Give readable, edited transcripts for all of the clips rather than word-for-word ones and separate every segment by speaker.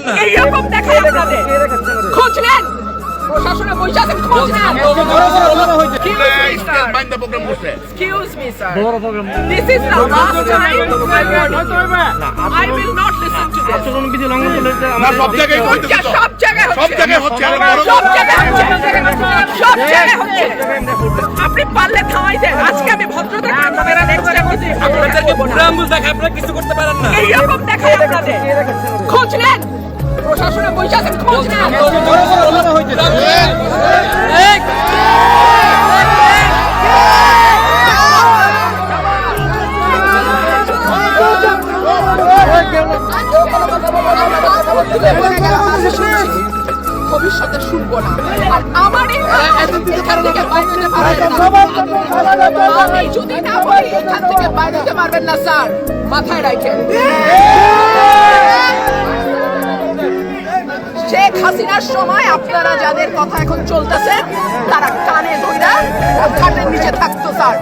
Speaker 1: পারেন না।
Speaker 2: এইরকম দেখায় আপনাদের। খোঁজ নেন, প্রশাসনে বসে আছেন, খোঁজ নেন। Excuse me, sir. This is the last time I will not listen to this.
Speaker 3: আচরণবিধি লঙ্ঘন করলে
Speaker 1: না, সব জায়গায় হচ্ছে তো।
Speaker 2: সব জায়গায় হচ্ছে।
Speaker 1: সব জায়গায় হচ্ছে।
Speaker 2: সব জায়গায় হচ্ছে। সব জায়গায় হচ্ছে। আপনি পারলে থামাই দেন। আজকে আমি ভদ্রতা ক্যামেরা দেখছি,
Speaker 1: আপনাদেরকে প্রোগ্রাম দেখে আপনারা কিছু করতে পারেন না।
Speaker 2: এইরকম দেখায় আপনাদের। খোঁজ নেন, প্রশাসনে বসে আছেন, খোঁজ নেন। ভবিষ্যতে শুনবো না। আর আমার এখান থেকে বাইরে যেতে পারবেন না। আমি যদি না বলি এখান থেকে বাইরে যেতে পারবেন না, স্যার, মাথায় রাখেন। শেখ হাসিনার সময় আপনারা যাদের কথা এখন চলতেছে তারা কানে ধইরা খাটের নিচে থাকতো, স্যার।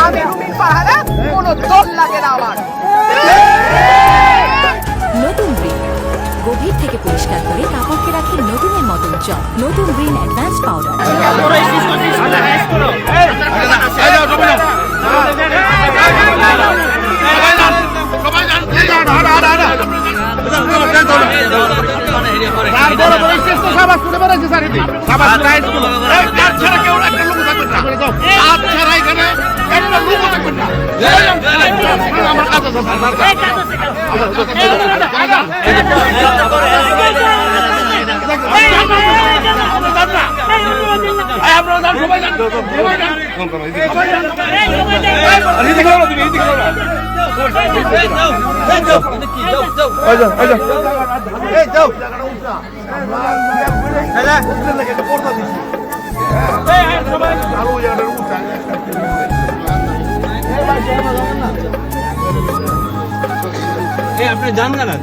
Speaker 2: আমি রুমিন পাহারা, কোনো দল লাগে না আমার।
Speaker 4: নতুন গ্রিন গভীর থেকে পরিষ্কার করে কাপড়কে রাখে নতুনের মতো উজ্জ্বল। নতুন গ্রিন অ্যাডভান্স পাউডার।
Speaker 3: আপনি জান গেলা